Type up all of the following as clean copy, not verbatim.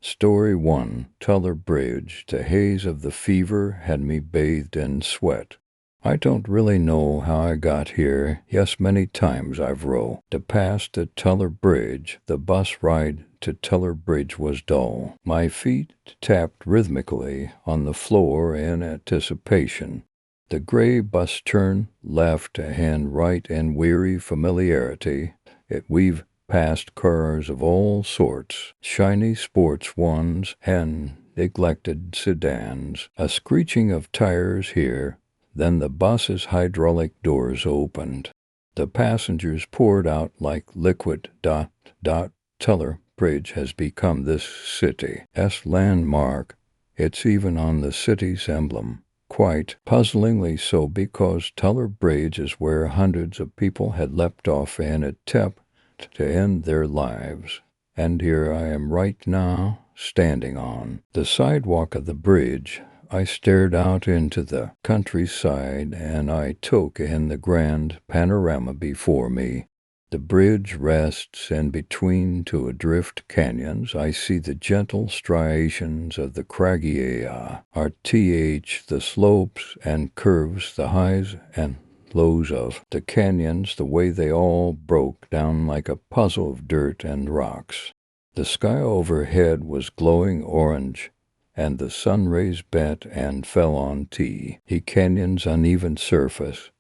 Story 1. Tuller Bridge. The haze of the fever had me bathed in sweat. I don't really know how I got here. Yes, many times I've rowed to pass the Tuller Bridge. The bus ride to Tuller Bridge was dull. My feet tapped rhythmically on the floor in anticipation. The gray bus turned left and right in weary familiarity. We've passed cars of all sorts, shiny sports ones and neglected sedans, a screeching of tires here. Then the bus's hydraulic doors opened. The passengers poured out like liquid. Tuller Bridge has become this city's landmark. It's even on the city's emblem. Quite puzzlingly so, because Tuller Bridge is where hundreds of people had leapt off an attempt to end their lives. And here I am right now, standing on the sidewalk of the bridge. I stared out into the countryside and I took in the grand panorama before me. The bridge rests in between two adrift canyons. I see the gentle striations of the craggy RTH, the slopes and curves, the highs and lows of the canyons, the way they all broke down like a puzzle of dirt and rocks. The sky overhead was glowing orange, and the sun rays bent and fell on the canyon's uneven surface.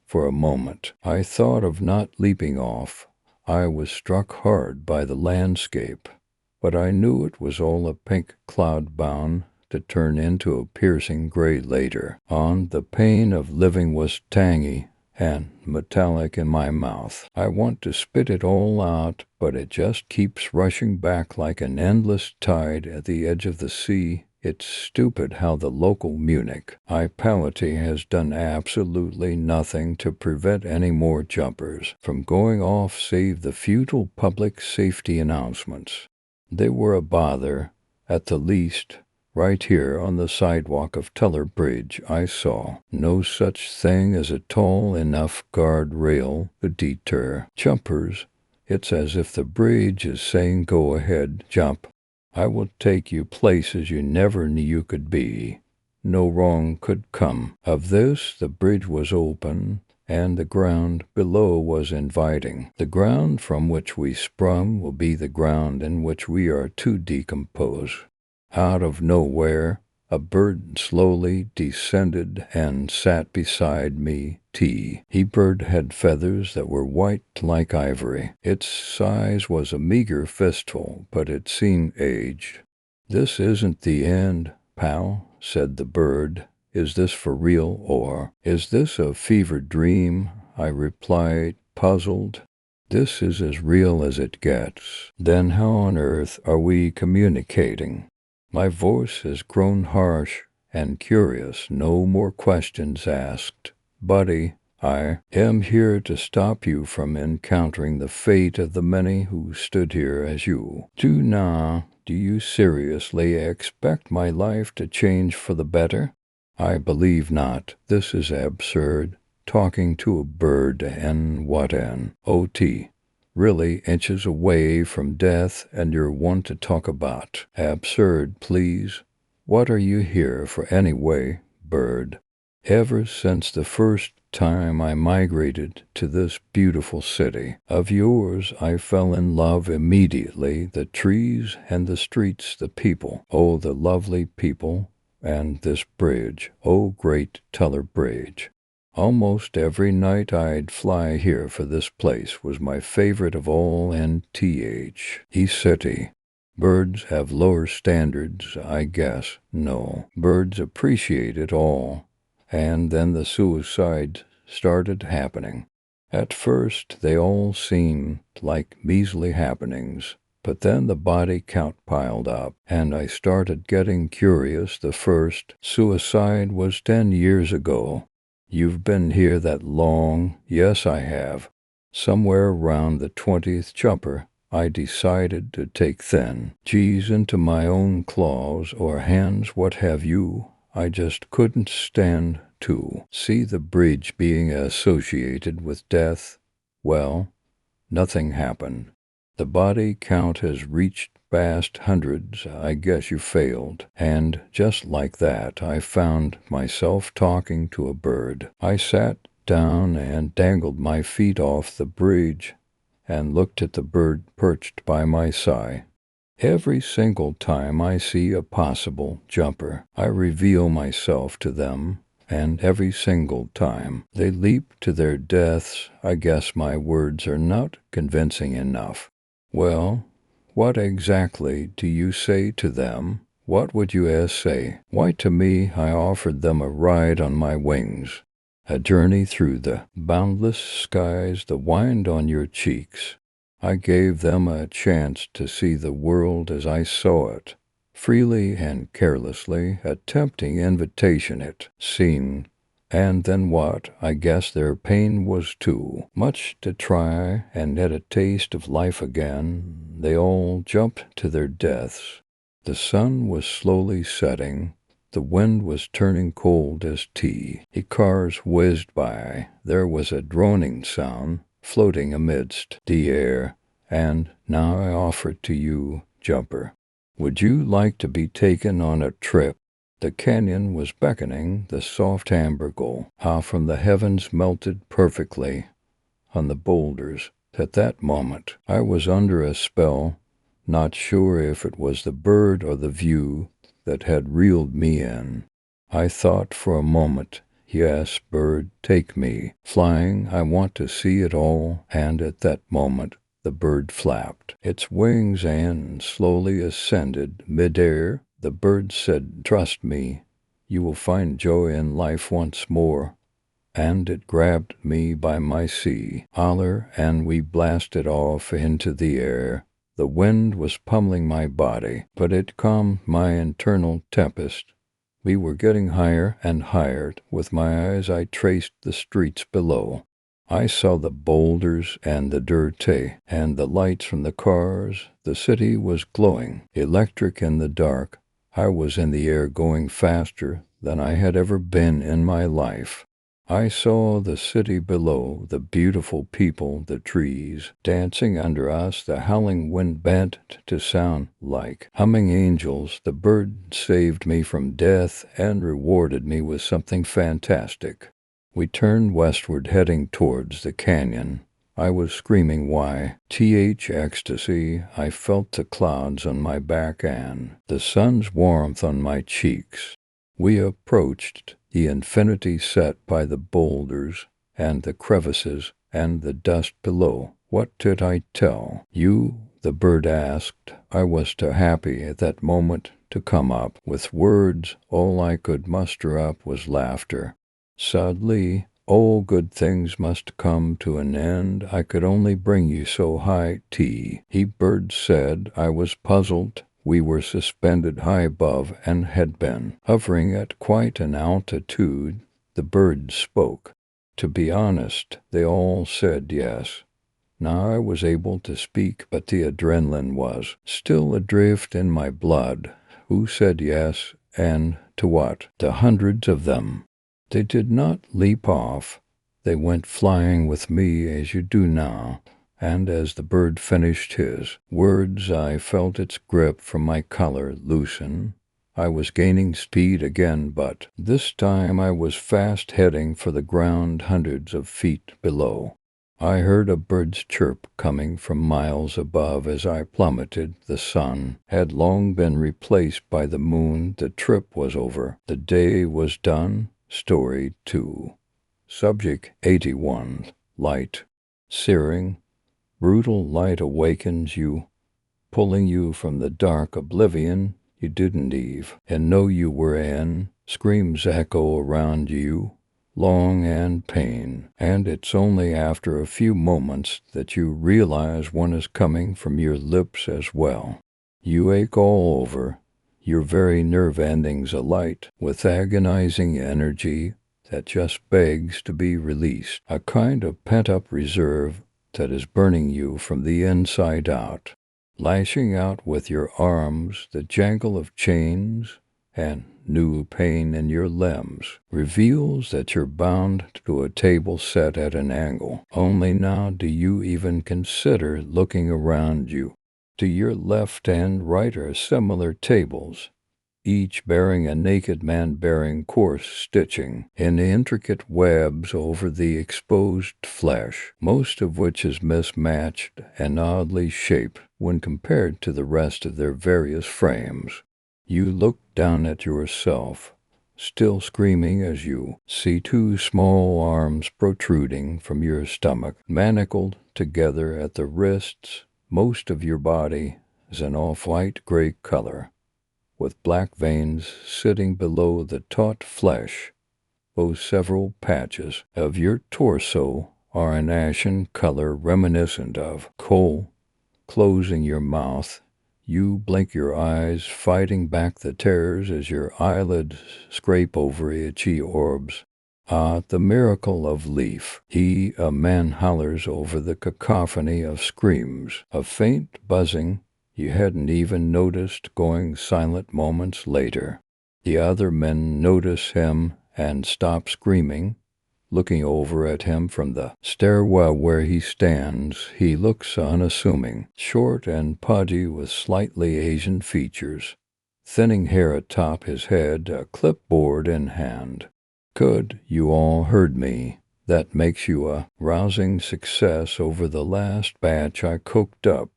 For a moment, I thought of not leaping off. I was struck hard by the landscape, but I knew it was all a pink cloud bound to turn into a piercing gray later on. The pain of living was tangy and metallic in my mouth. I want to spit it all out, but it just keeps rushing back like an endless tide at the edge of the sea. It's stupid how the local municipality has done absolutely nothing to prevent any more jumpers from going off save the futile public safety announcements. They were a bother, at the least. Right here on the sidewalk of Tuller Bridge I saw no such thing as a tall enough guardrail to deter jumpers. It's as if the bridge is saying, "Go ahead, jump. I will take you places you never knew you could be." No wrong could come of this. The bridge was open, and the ground below was inviting. The ground from which we sprung will be the ground in which we are to decompose. Out of nowhere, a bird slowly descended and sat beside me. Bird had feathers that were white like ivory. Its size was a meager fistful, but it seemed aged. "This isn't the end, pal," said the bird. "Is this for real, or is this a fever dream?" I replied, puzzled. "This is as real as it gets." "Then how on earth are we communicating?" My voice has grown harsh and curious. "No more questions asked, buddy. I am here to stop you from encountering the fate of the many who stood here as you do now. Do you seriously expect my life to change for the better?" "I believe not. This is absurd. Talking to a bird and what an OT. Really inches away from death, and you're one to talk about absurd, please. What are you here for anyway, bird?" "Ever since the first time I migrated to this beautiful city of yours, I fell in love immediately. The trees and the streets, the people, oh, the lovely people, and this bridge, oh, great Tuller Bridge. Almost every night I'd fly here, for this place was my favorite of all, and city. Birds have lower standards, I guess. No, birds appreciate it all. And then the suicides started happening. At first, they all seemed like measly happenings, but then the body count piled up, and I started getting curious. The first suicide was 10 years ago. You've been here that long?" "Yes, I have." "Somewhere around the 20th jumper, I decided to take thin G's into my own claws or hands, what have you. I just couldn't stand to see the bridge being associated with death. Well, nothing happened. The body count has reached past hundreds, I guess you failed. And just like that, I found myself talking to a bird. I sat down and dangled my feet off the bridge and looked at the bird perched by my side. Every single time I see a possible jumper, I reveal myself to them, and every single time they leap to their deaths. I guess my words are not convincing enough. Well, what exactly do you say to them? What would you say? Why, to me, I offered them a ride on my wings, a journey through the boundless skies, the wind on your cheeks. I gave them a chance to see the world as I saw it, freely and carelessly, a tempting invitation it seemed. And then what? I guess their pain was too much to try and get a taste of life again. They all jumped to their deaths. The sun was slowly setting. The wind was turning cold as tea. The cars whizzed by. There was a droning sound floating amidst the air. And now I offer to you, jumper. Would you like to be taken on a trip? The canyon was beckoning, the soft amber glow from the heavens melted perfectly on the boulders. At that moment, I was under a spell, not sure if it was the bird or the view that had reeled me in. I thought for a moment, yes, bird, take me. Flying, I want to see it all, and at that moment, the bird flapped its wings and slowly ascended mid-air. The bird said, trust me, you will find joy in life once more. And it grabbed me by my collar, and we blasted off into the air. The wind was pummeling my body, but it calmed my internal tempest. We were getting higher and higher. With my eyes I traced the streets below. I saw the boulders and the dirt and the lights from the cars. The city was glowing, electric in the dark. I was in the air, going faster than I had ever been in my life. I saw the city below, the beautiful people, the trees dancing under us, the howling wind bent to sound like humming angels. The bird saved me from death and rewarded me with something fantastic. We turned westward, heading towards the canyon. I was screaming, why, ecstasy. I felt the clouds on my back and the sun's warmth on my cheeks. We approached the infinity set by the boulders and the crevices and the dust below. What did I tell you? The bird asked. I was too happy at that moment to come up with words. All I could muster up was laughter. Sadly, all good things must come to an end. I could only bring you so high. Bird said. I was puzzled. We were suspended high above and had been hovering at quite an altitude. The bird spoke. To be honest, they all said yes. Now I was able to speak, but the adrenaline was still adrift in my blood. Who said yes, and to what? To hundreds of them. They did not leap off. They went flying with me as you do now. And as the bird finished his words, I felt its grip from my collar loosen. I was gaining speed again, but this time I was fast heading for the ground hundreds of feet below. I heard a bird's chirp coming from miles above as I plummeted. The sun had long been replaced by the moon. The trip was over. The day was done. Story 2. Subject 81. Light. Searing. Brutal light awakens you, pulling you from the dark oblivion you didn't leave and know you were in. Screams echo around you, long and pain, and it's only after a few moments that you realize one is coming from your lips as well. You ache all over, your very nerve endings alight with agonizing energy that just begs to be released, a kind of pent-up reserve that is burning you from the inside out, lashing out with your arms. The jangle of chains and new pain in your limbs reveals that you're bound to a table set at an angle. Only now do you even consider looking around you. To your left and right are similar tables, each bearing a naked man bearing coarse stitching in intricate webs over the exposed flesh, most of which is mismatched and oddly shaped when compared to the rest of their various frames. You look down at yourself, still screaming as you see two small arms protruding from your stomach, manacled together at the wrists. Most of your body is an off-white gray color, with black veins sitting below the taut flesh, though several patches of your torso are an ashen color reminiscent of coal. Closing your mouth, you blink your eyes, fighting back the terrors as your eyelids scrape over itchy orbs. Ah, the miracle of Leaf. A man hollers over the cacophony of screams, a faint buzzing you hadn't even noticed going silent moments later. The other men notice him and stop screaming. Looking over at him from the stairwell where he stands, he looks unassuming, short and pudgy with slightly Asian features, thinning hair atop his head, a clipboard in hand. Good, you all heard me. That makes you a rousing success over the last batch I cooked up,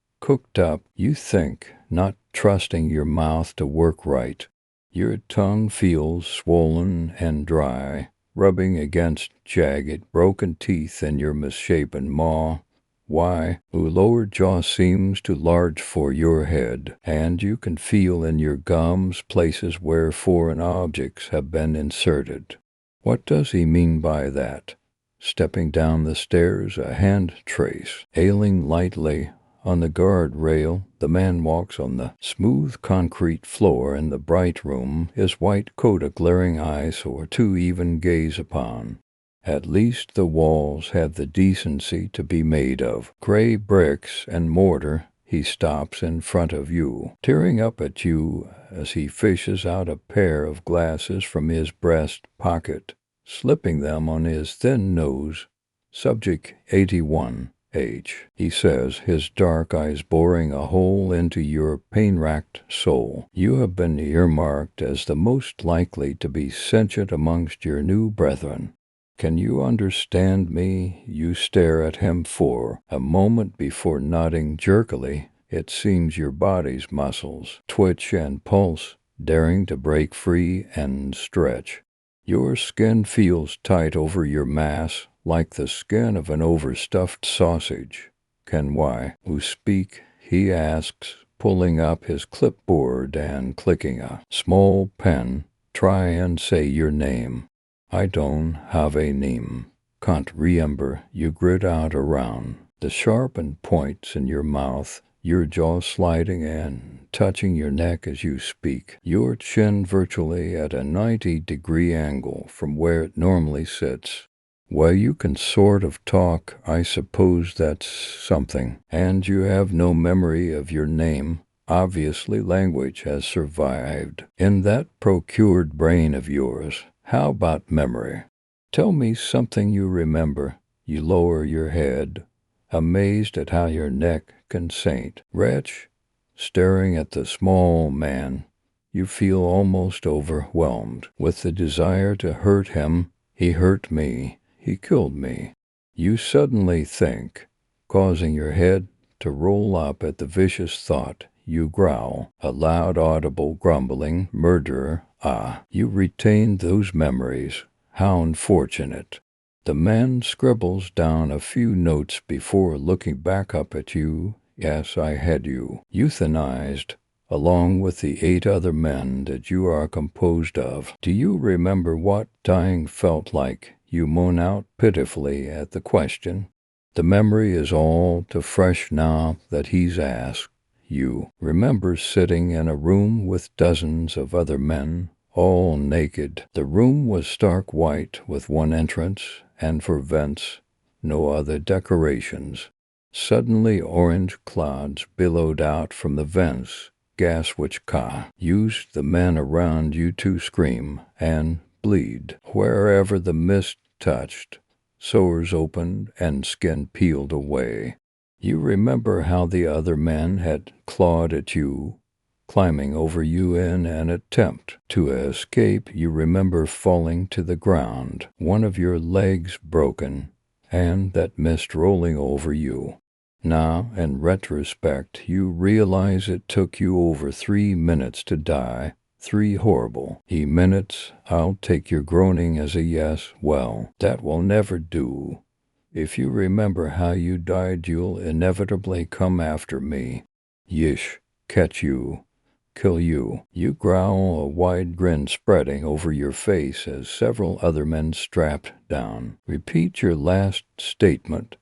you think, not trusting your mouth to work right. Your tongue feels swollen and dry, rubbing against jagged, broken teeth in your misshapen maw. Why, your lower jaw seems too large for your head, and you can feel in your gums places where foreign objects have been inserted. What does he mean by that? Stepping down the stairs, a hand trace, ailing lightly on the guard rail, the man walks on the smooth concrete floor in the bright room, his white coat a glaring eyesore to even gaze upon. At least the walls have the decency to be made of gray bricks and mortar. He stops in front of you, tearing up at you as he fishes out a pair of glasses from his breast pocket, slipping them on his thin nose. Subject 81. H, he says, his dark eyes boring a hole into your pain-racked soul. You have been earmarked as the most likely to be sentient amongst your new brethren. Can you understand me? You stare at him for a moment before nodding jerkily. It seems your body's muscles twitch and pulse, daring to break free and stretch. Your skin feels tight over your mass, like the skin of an overstuffed sausage. Can who speak? He asks, pulling up his clipboard and clicking a small pen. Try and say your name. I don't have a name. Can't remember. You grit out around the sharpened points in your mouth, your jaw sliding and touching your neck as you speak, your chin virtually at a 90-degree angle from where it normally sits. Well, you can sort of talk, I suppose that's something, and you have no memory of your name. Obviously, language has survived in that procured brain of yours. How about memory? Tell me something you remember. You lower your head, amazed at how your neck can saint. Wretch, staring at the small man, you feel almost overwhelmed with the desire to hurt him. He hurt me. He killed me. You suddenly think, causing your head to roll up at the vicious thought. You growl, a loud audible grumbling, murderer. Ah, you retained those memories. How unfortunate. The man scribbles down a few notes before looking back up at you. Yes, I had you euthanized, along with the 8 other men that you are composed of. Do you remember what dying felt like? You moan out pitifully at the question. The memory is all too fresh now that he's asked. You remember sitting in a room with dozens of other men, all naked. The room was stark white with one entrance, and for vents, no other decorations. Suddenly orange clouds billowed out from the vents, gas which used the men around you to scream and bleed. Wherever the mist touched, sores opened and skin peeled away. You remember how the other men had clawed at you, climbing over you in an attempt to escape. You remember falling to the ground, one of your legs broken, and that mist rolling over you. Now, in retrospect, you realize it took you over 3 minutes to die. 3 horrible minutes. I'll take your groaning as a yes. Well, that will never do. If you remember how you died, you'll inevitably come after me. Yish, catch you, kill you. You growl, a wide grin spreading over your face as several other men strapped down. Repeat your last statement.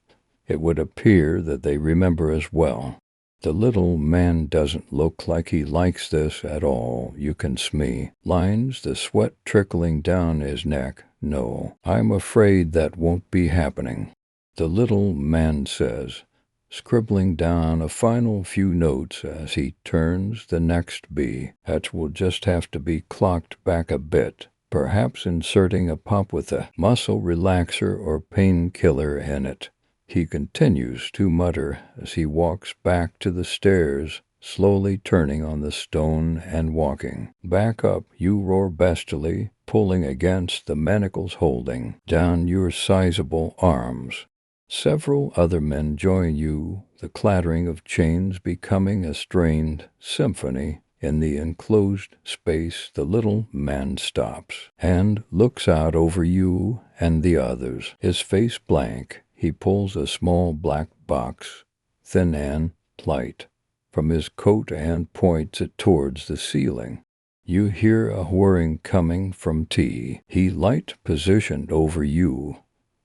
It would appear that they remember as well. The little man doesn't look like he likes this at all. You can smee lines, the sweat trickling down his neck. No, I'm afraid that won't be happening. The little man says, scribbling down a final few notes as he turns the next B. That will just have to be clocked back a bit, perhaps inserting a pop with a muscle relaxer or painkiller in it. He continues to mutter as he walks back to the stairs, slowly turning on the stone and walking. Back up, you roar bestially, pulling against the manacles holding down your sizable arms. Several other men join you, the clattering of chains becoming a strained symphony. In the enclosed space, the little man stops and looks out over you and the others, his face blank. He pulls a small black box, thin and light, from his coat and points it towards the ceiling. You hear a whirring coming from T. He light positioned over you.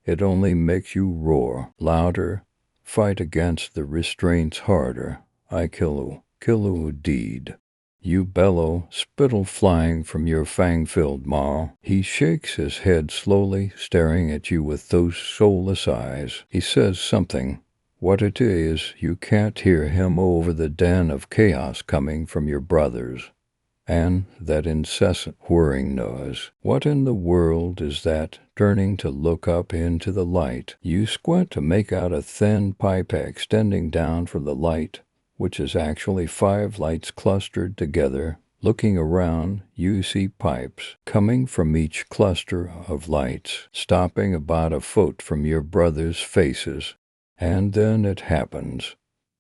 It only makes you roar louder, fight against the restraints harder. I killu deed. You bellow, spittle flying from your fang-filled maw. He shakes his head slowly, staring at you with those soulless eyes. He says something. What it is, you can't hear him over the din of chaos coming from your brothers. And that incessant whirring noise. What in the world is that? Turning to look up into the light, you squint to make out a thin pipe extending down from the light, which is actually 5 lights clustered together. Looking around, you see pipes coming from each cluster of lights, stopping about a foot from your brothers' faces. And then it happens.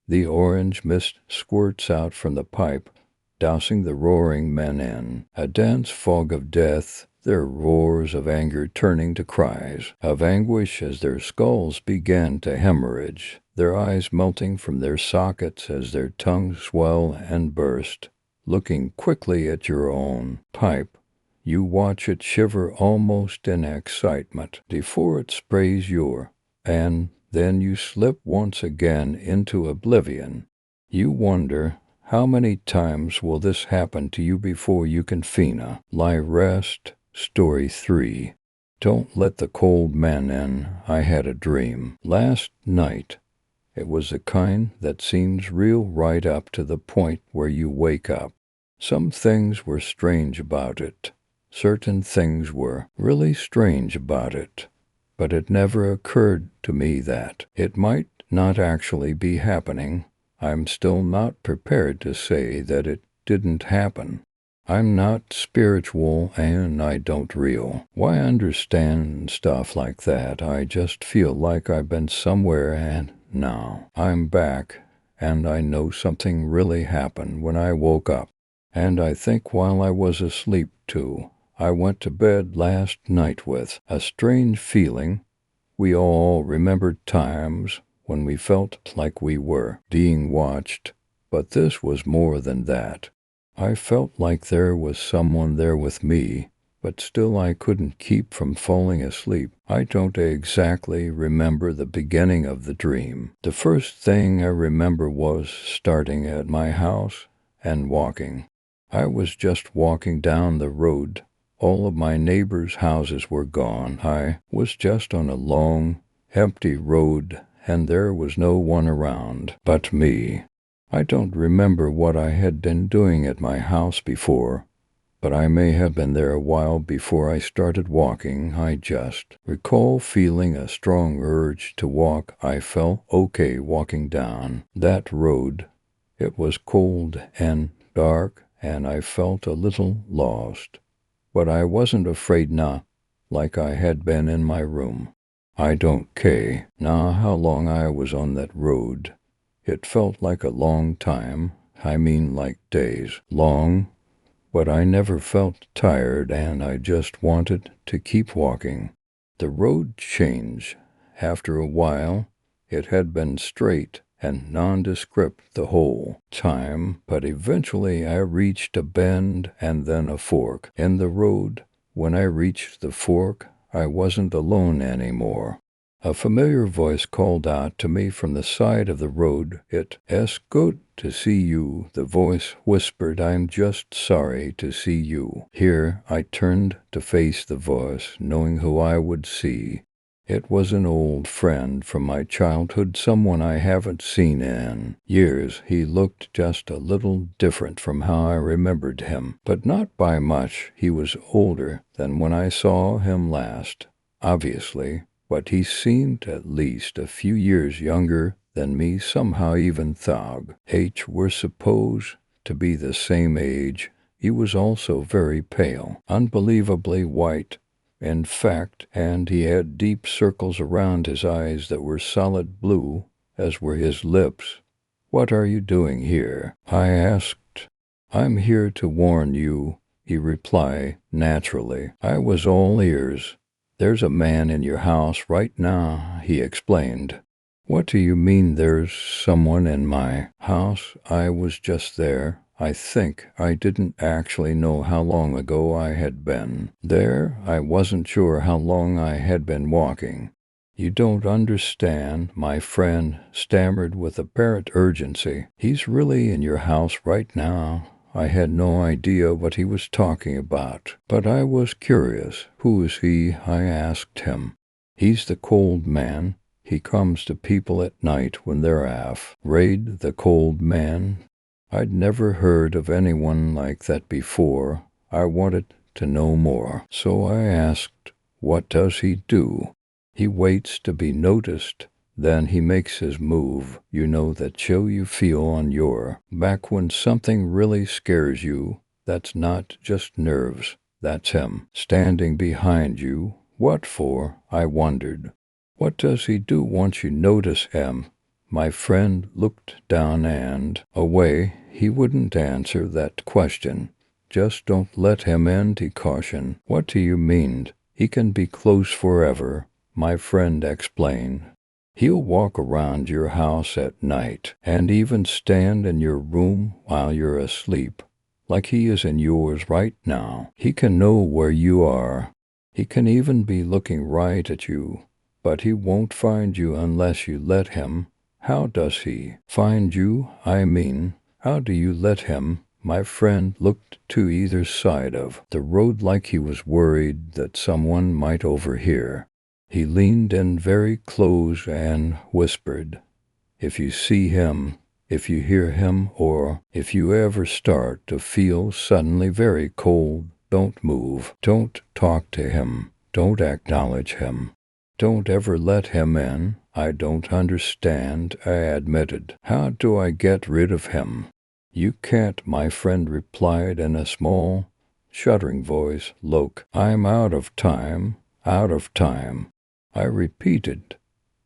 The orange mist squirts out from the pipe, dousing the roaring men in a dense fog of death, their roars of anger turning to cries of anguish as their skulls begin to hemorrhage, their eyes melting from their sockets as their tongues swell and burst. Looking quickly at your own pipe, you watch it shiver almost in excitement before it sprays and then you slip once again into oblivion. You wonder, how many times will this happen to you before you can fina? Lie rest. Story 3. Don't let the cold man in. I had a dream last night. It was the kind that seems real right up to the point where you wake up. Some things were strange about it. Certain things were really strange about it. But it never occurred to me that it might not actually be happening. I'm still not prepared to say that it didn't happen. I'm not spiritual and I don't real. Why understand stuff like that? I just feel like I've been somewhere and now I'm back and I know something really happened when I woke up. And I think while I was asleep too. I went to bed last night with a strange feeling. We all remembered times when we felt like we were being watched, but this was more than that. I felt like there was someone there with me, but still I couldn't keep from falling asleep. I don't exactly remember the beginning of the dream. The first thing I remember was starting at my house and walking. I was just walking down the road. All of my neighbors' houses were gone. I was just on a long, empty road, and there was no one around but me. I don't remember what I had been doing at my house before, but I may have been there a while before I started walking. I just recall feeling a strong urge to walk. I felt okay walking down that road. It was cold and dark, and I felt a little lost. But I wasn't afraid now, like I had been in my room. I don't care now how long I was on that road. It felt like a long time. I mean like days long. But I never felt tired, and I just wanted to keep walking. The road changed. After a while, it had been straight and nondescript the whole time, but eventually I reached a bend and then a fork in the road. When I reached the fork, I wasn't alone anymore. A familiar voice called out to me from the side of the road. "It's good to see you," the voice whispered. "I'm just sorry to see you." Here I turned to face the voice, knowing who I would see. It was an old friend from my childhood, someone I haven't seen in years. He looked just a little different from how I remembered him, but not by much. He was older than when I saw him last, obviously, but he seemed at least a few years younger than me. Somehow even Thog H were supposed to be the same age. He was also very pale, unbelievably white, in fact, and he had deep circles around his eyes that were solid blue, as were his lips. "What are you doing here?" I asked. "I'm here to warn you," he replied naturally. I was all ears. "There's a man in your house right now," he explained. "What do you mean there's someone in my house? I was just there. I think I didn't actually know how long ago I had been there. I wasn't sure how long I had been walking." "You don't understand," my friend stammered with apparent urgency. "He's really in your house right now." I had no idea what he was talking about, but I was curious. "Who is he?" I asked him. "He's the cold man. He comes to people at night when they're afraid." The cold man? I'd never heard of anyone like that before. I wanted to know more, so I asked, "What does he do?" "He waits to be noticed. Then he makes his move. You know that chill you feel on your back when something really scares you? That's not just nerves. That's him, standing behind you." "What for?" I wondered. "What does he do once you notice him?" My friend looked down and away. He wouldn't answer that question. "Just don't let him in," he cautioned. "What do you mean?" "He can be close forever," my friend explained. "He'll walk around your house at night and even stand in your room while you're asleep, like he is in yours right now. He can know where you are. He can even be looking right at you, but he won't find you unless you let him." "How does he find you? I mean, how do you let him?" My friend looked to either side of the road like he was worried that someone might overhear. He leaned in very close and whispered, "If you see him, if you hear him, or if you ever start to feel suddenly very cold, don't move. Don't talk to him. Don't acknowledge him. Don't ever let him in." "I don't understand," I admitted. "How do I get rid of him?" "You can't," my friend replied in a small, shuddering voice. "Look, I'm out of time. Out of time." I repeated,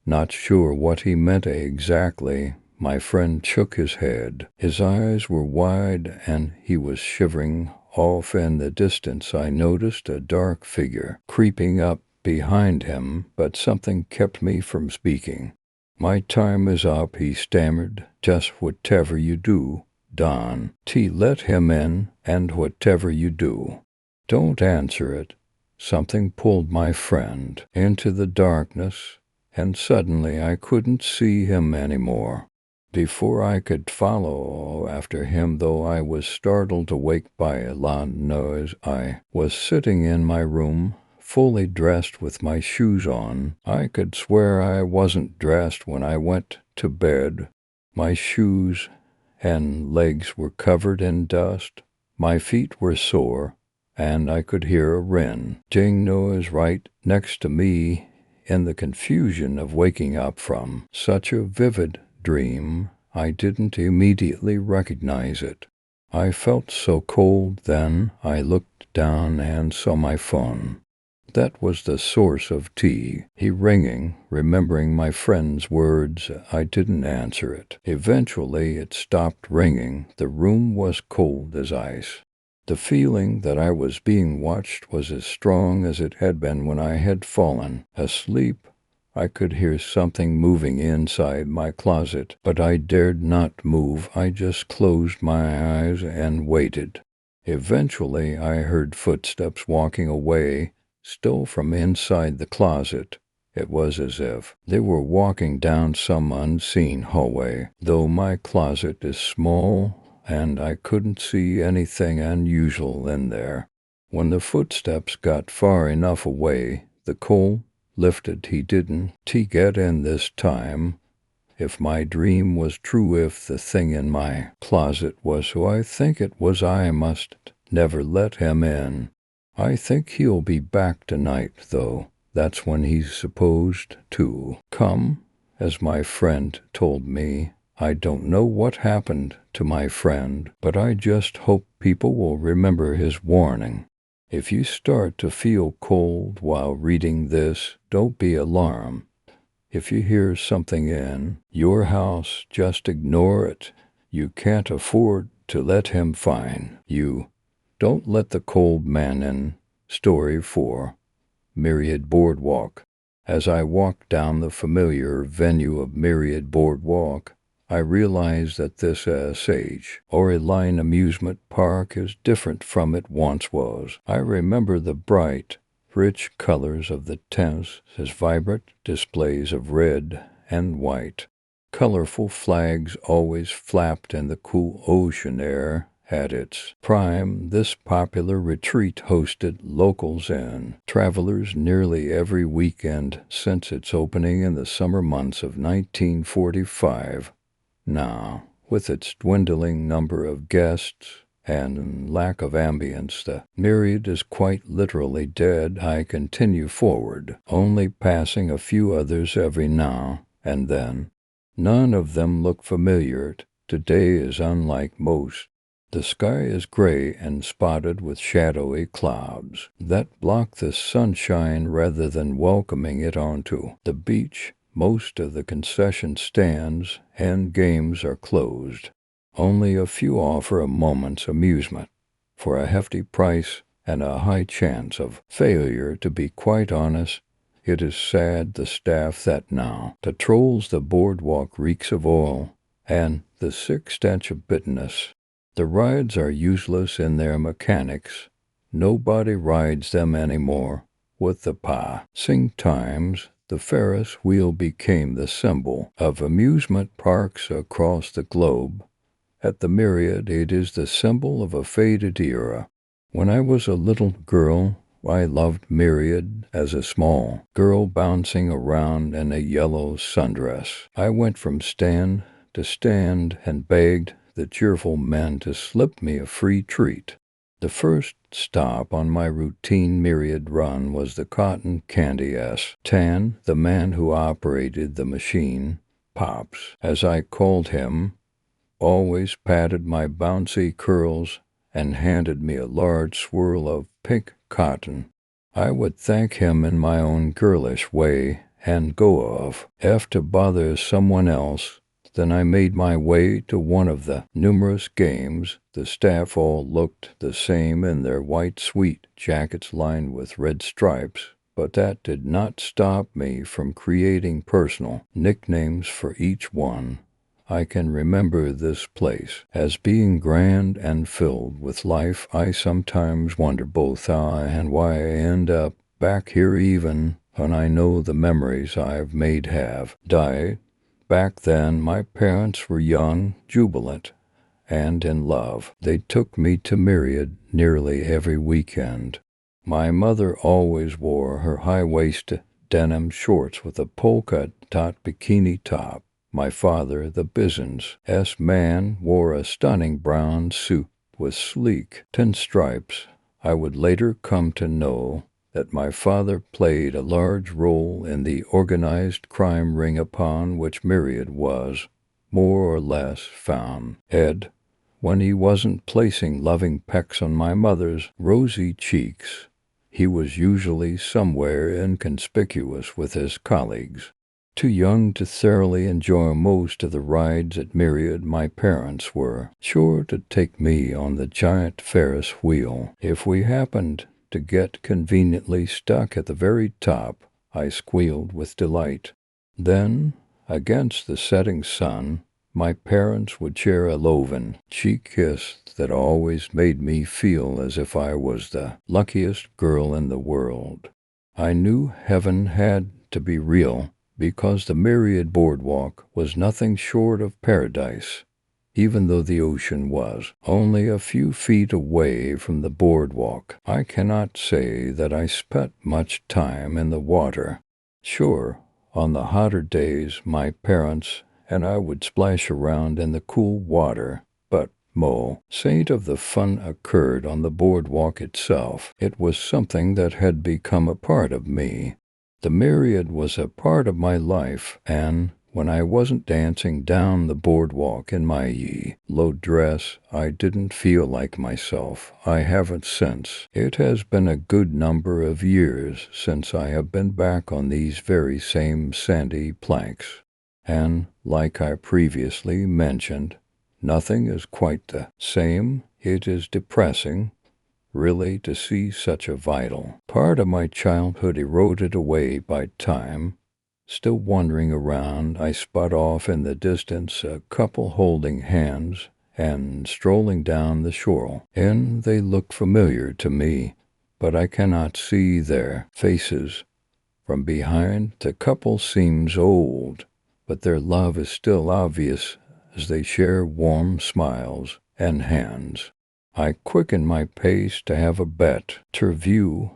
not sure what he meant exactly. My friend shook his head. His eyes were wide and he was shivering. Off in the distance I noticed a dark figure creeping up behind him, but something kept me from speaking. "My time is up," he stammered. "Just whatever you do, Don T. Let him in, and whatever you do, don't answer it." Something pulled my friend into the darkness, and suddenly I couldn't see him anymore. Before I could follow after him, though, I was startled awake by a loud noise. I was sitting in my room, fully dressed with my shoes on. I could swear I wasn't dressed when I went to bed. My shoes and legs were covered in dust. My feet were sore, and I could hear a wren ting noise right next to me. In the confusion of waking up from such a vivid dream, I didn't immediately recognize it. I felt so cold then. I looked down and saw my phone. That was the source of tea. He ringing, remembering my friend's words. I didn't answer it. Eventually it stopped ringing. The room was cold as ice. The feeling that I was being watched was as strong as it had been when I had fallen asleep. I could hear something moving inside my closet, but I dared not move. I just closed my eyes and waited. Eventually I heard footsteps walking away, still from inside the closet. It was as if they were walking down some unseen hallway, though my closet is small and I couldn't see anything unusual in there. When the footsteps got far enough away, the coal lifted. He didn't get in this time. If my dream was true, if the thing in my closet was who I think it was, I must never let him in. I think he'll be back tonight, though. That's when he's supposed to come, as my friend told me. I don't know what happened to my friend, but I just hope people will remember his warning. If you start to feel cold while reading this, don't be alarmed. If you hear something in your house, just ignore it. You can't afford to let him find you. Don't let the cold man in. Story 4. Myriad Boardwalk. As I walked down the familiar venue of Myriad Boardwalk, I realized that this SH, or a line amusement park, is different from it once was. I remember the bright, rich colors of the tents as vibrant displays of red and white. Colorful flags always flapped in the cool ocean air. At its prime, this popular retreat hosted locals and travelers nearly every weekend since its opening in the summer months of 1945. Now, with its dwindling number of guests and lack of ambience, the Myriad is quite literally dead. I continue forward, only passing a few others every now and then. None of them look familiar. Today is unlike most. The sky is gray and spotted with shadowy clouds that block the sunshine rather than welcoming it onto the beach. Most of the concession stands and games are closed. Only a few offer a moment's amusement for a hefty price and a high chance of failure. To be quite honest, it is sad the staff that now patrols the boardwalk reeks of oil and the sick stench of bitterness. The rides are useless in their mechanics. Nobody rides them anymore. With the passing times, the Ferris wheel became the symbol of amusement parks across the globe. At the Myriad, it is the symbol of a faded era. When I was a little girl, I loved Myriad as a small girl bouncing around in a yellow sundress. I went from stand to stand and begged the cheerful men to slip me a free treat. The first stop on my routine Myriad run was the cotton candy stand. The man who operated the machine, Pops, as I called him, always patted my bouncy curls and handed me a large swirl of pink cotton. I would thank him in my own girlish way and go off to bother someone else. Then I made my way to one of the numerous games. The staff all looked the same in their white suede jackets lined with red stripes, but that did not stop me from creating personal nicknames for each one. I can remember this place as being grand and filled with life. I sometimes wonder both how and why I end up back here, even when I know the memories I've made have died. Back then, my parents were young, jubilant, and in love. They took me to Myriad nearly every weekend. My mother always wore her high-waisted denim shorts with a polka-dot bikini top. My father, the business man, wore a stunning brown suit with sleek pinstripes. I would later come to know that my father played a large role in the organized crime ring upon which Myriad was, more or less, found. Ed, when he wasn't placing loving pecks on my mother's rosy cheeks, he was usually somewhere inconspicuous with his colleagues. Too young to thoroughly enjoy most of the rides at Myriad, my parents were sure to take me on the giant Ferris wheel. If we happened to get conveniently stuck at the very top, I squealed with delight. Then, against the setting sun, my parents would share a loven cheek kiss that always made me feel as if I was the luckiest girl in the world. I knew heaven had to be real, because the Myriad boardwalk was nothing short of paradise, even though the ocean was only a few feet away from the boardwalk. I cannot say that I spent much time in the water. Sure, on the hotter days my parents and I would splash around in the cool water, but saint of the fun occurred on the boardwalk itself. It was something that had become a part of me. The Myriad was a part of my life, and when I wasn't dancing down the boardwalk in my low dress, I didn't feel like myself. I haven't since. It has been a good number of years since I have been back on these very same sandy planks. And, like I previously mentioned, nothing is quite the same. It is depressing, really, to see such a vital part of my childhood eroded away by time. Still wandering around, I spot off in the distance a couple holding hands and strolling down the shore, and they look familiar to me, but I cannot see their faces. From behind, the couple seems old, but their love is still obvious as they share warm smiles and hands. I quicken my pace to have a better view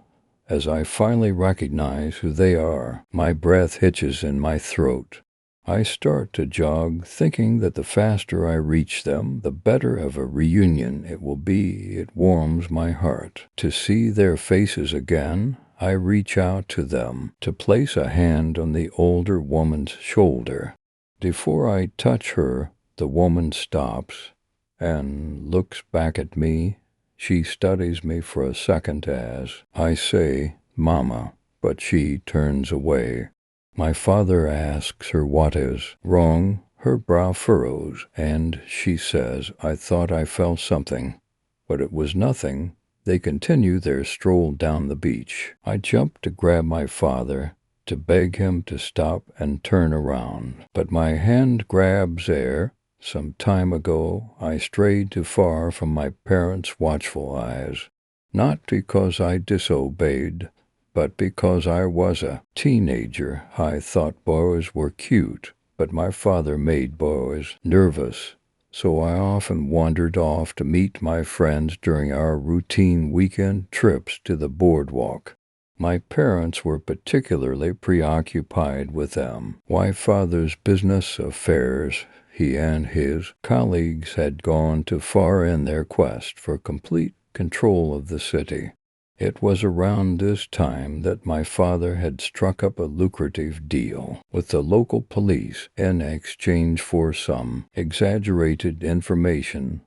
as I finally recognize who they are. My breath hitches in my throat. I start to jog, thinking that the faster I reach them, the better of a reunion it will be. It warms my heart to see their faces again. I reach out to them to place a hand on the older woman's shoulder. Before I touch her, the woman stops and looks back at me. She studies me for a second as I say, "Mama," but she turns away. My father asks her what is wrong. Her brow furrows, and she says, "I thought I felt something, but it was nothing." They continue their stroll down the beach. I jump to grab my father, to beg him to stop and turn around, but my hand grabs air. Some time ago, I strayed too far from my parents' watchful eyes, not because I disobeyed, but because I was a teenager. I thought boys were cute, but my father made boys nervous, so I often wandered off to meet my friends during our routine weekend trips to the boardwalk. My parents were particularly preoccupied with them. My father's business affairs, he and his colleagues had gone too far in their quest for complete control of the city. It was around this time that my father had struck up a lucrative deal with the local police in exchange for some exaggerated information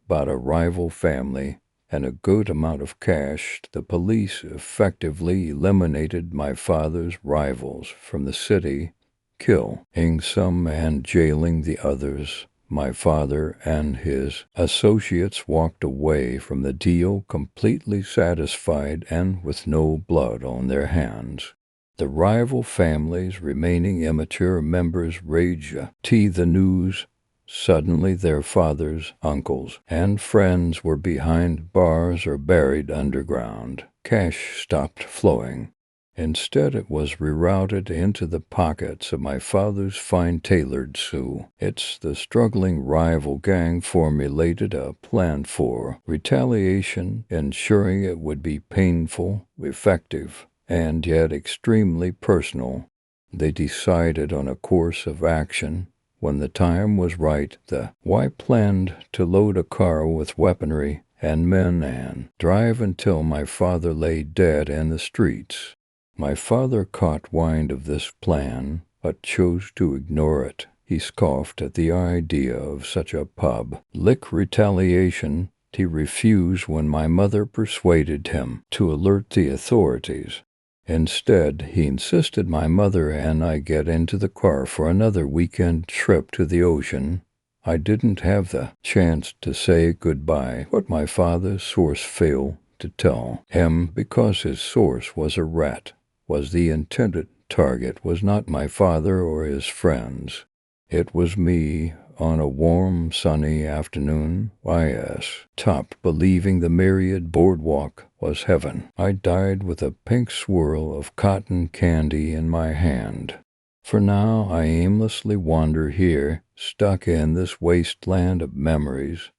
about a rival family and a good amount of cash. The police effectively eliminated my father's rivals from the city, killing some and jailing the others. My father and his associates walked away from the deal completely satisfied and with no blood on their hands. The rival families, remaining immature members, rage the news. Suddenly their fathers, uncles, and friends were behind bars or buried underground. Cash stopped flowing. Instead, it was rerouted into the pockets of my father's fine-tailored Sioux. It's the struggling rival gang formulated a plan for retaliation, ensuring it would be painful, effective, and yet extremely personal. They decided on a course of action. When the time was right, the Y planned to load a car with weaponry and men and drive until my father lay dead in the streets. My father caught wind of this plan, but chose to ignore it. He scoffed at the idea of such a public retaliation. He refused when my mother persuaded him to alert the authorities. Instead, he insisted my mother and I get into the car for another weekend trip to the ocean. I didn't have the chance to say goodbye, but my father's source failed to tell him because his source was a rat. Was the intended target was not my father or his friends. It was me. On a warm, sunny afternoon, I stopped believing the myriad boardwalk was heaven. I died with a pink swirl of cotton candy in my hand. For now I aimlessly wander here, stuck in this wasteland of memories,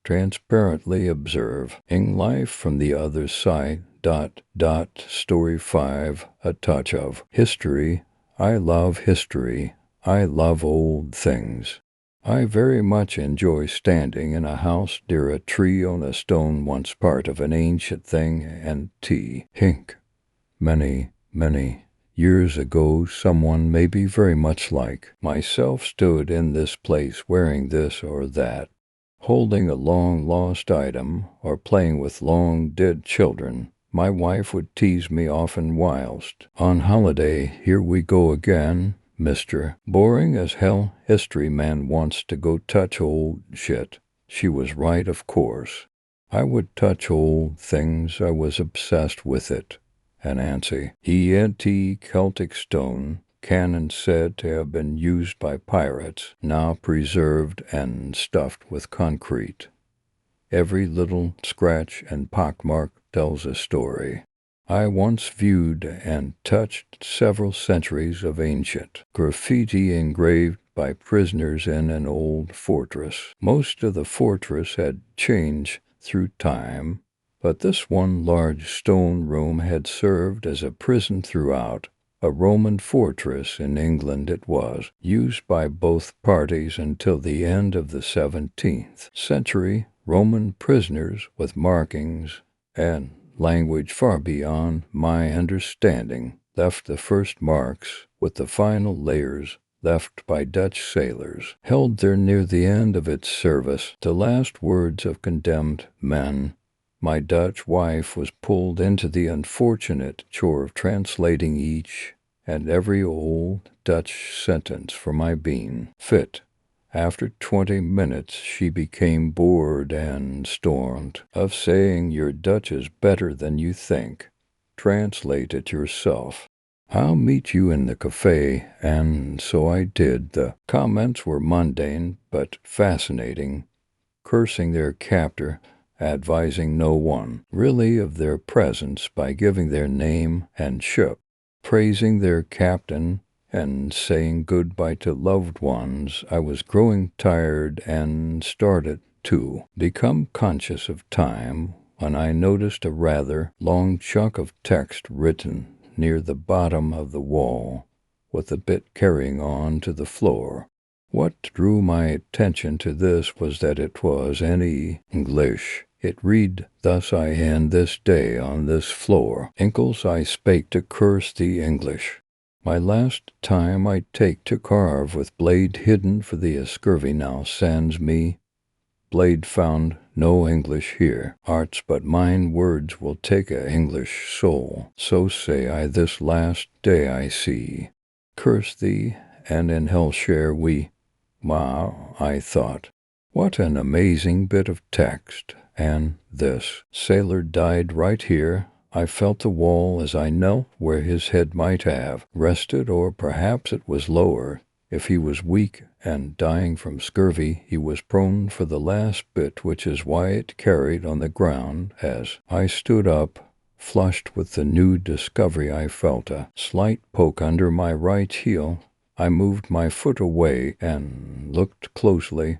transparently observing life from the other side. Story 5, a touch of history. I love history. I love old things. I very much enjoy standing in a house near a tree on a stone once part of an ancient thing and hink. Many years ago, someone maybe very much like myself stood in this place wearing this or that, holding a long-lost item or playing with long-dead children. My wife would tease me often whilst on holiday. Here we go again, Mr. Boring as hell history man wants to go touch old shit. She was right, of course. I would touch old things. I was obsessed with it. An ancient Celtic stone, cannon said to have been used by pirates, now preserved and stuffed with concrete. Every little scratch and pockmark tells a story. I once viewed and touched several centuries of ancient graffiti engraved by prisoners in an old fortress. Most of the fortress had changed through time, but this one large stone room had served as a prison throughout. A Roman fortress in England it was, used by both parties until the end of the 17th century. Roman prisoners with markings and language far beyond my understanding left the first marks, with the final layers left by Dutch sailors, held there near the end of its service, the last words of condemned men. My Dutch wife was pulled into the unfortunate chore of translating each and every old Dutch sentence for my being fit. After 20 minutes she became bored and stormed of saying, "Your Dutch is better than you think. Translate it yourself. I'll meet you in the cafe," and so I did. The comments were mundane but fascinating, cursing their captor, advising no one really of their presence by giving their name and ship, praising their captain, and saying goodbye to loved ones. I was growing tired and started to become conscious of time when I noticed a rather long chunk of text written near the bottom of the wall, with a bit carrying on to the floor. What drew my attention to this was that it was in English. It read thus: "I end this day on this floor. Inkles I spake to curse the English. My last time I take to carve with blade hidden, for the scurvy now sends me. Blade found no English here. Arts but mine words will take a English soul. So say I this last day I see. Curse thee, and in hell share we." Wow, I thought. What an amazing bit of text. And this sailor died right here. I felt the wall as I knelt where his head might have rested, or perhaps it was lower. If he was weak and dying from scurvy, he was prone for the last bit, which is why it carried on the ground. As I stood up, flushed with the new discovery, I felt a slight poke under my right heel. I moved my foot away and looked closely.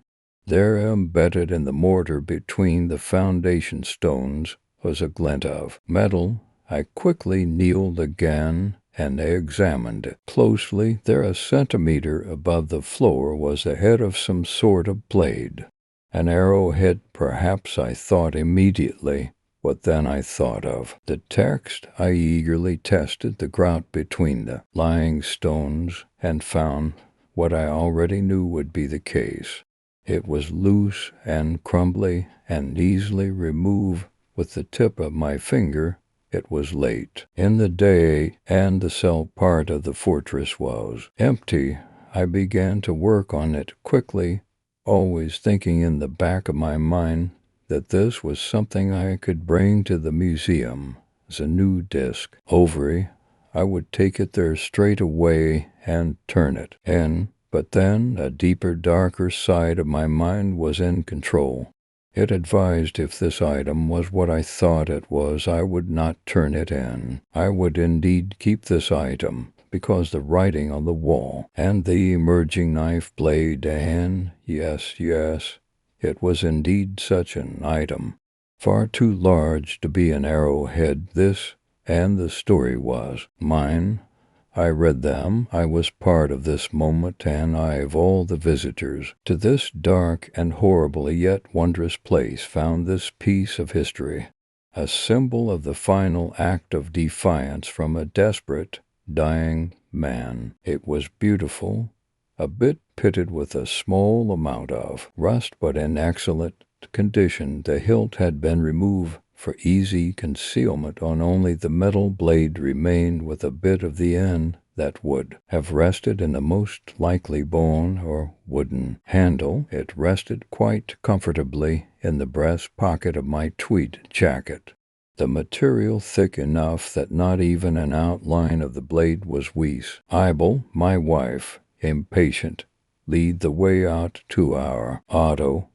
There, embedded in the mortar between the foundation stones, was a glint of metal. I quickly kneeled again and examined it closely. There, a centimeter above the floor, was the head of some sort of blade. An arrowhead, perhaps, I thought immediately. What then I thought of the text. I eagerly tested the grout between the lying stones and found what I already knew would be the case. It was loose and crumbly and easily removed with the tip of my finger. It was late in the day, and the cell part of the fortress was empty. I began to work on it quickly, always thinking in the back of my mind that this was something I could bring to the museum as a new disc. Ovary, I would take it there straight away and turn it in. But then a deeper, darker side of my mind was in control. It advised if this item was what I thought it was, I would not turn it in. I would indeed keep this item, because the writing on the wall, and the emerging knife blade, and yes, it was indeed such an item. Far too large to be an arrowhead, this, and the story was mine. I read them. I was part of this moment, and I of all the visitors to this dark and horrible yet wondrous place found this piece of history, a symbol of the final act of defiance from a desperate, dying man. It was beautiful, a bit pitted with a small amount of rust, but in excellent condition. The hilt had been removed for easy concealment, on only the metal blade remained with a bit of the end that would have rested in the most likely bone or wooden handle. It rested quite comfortably in the breast pocket of my tweed jacket, the material thick enough that not even an outline of the blade was weak. Ibel, my wife, impatient, lead the way out to our auto.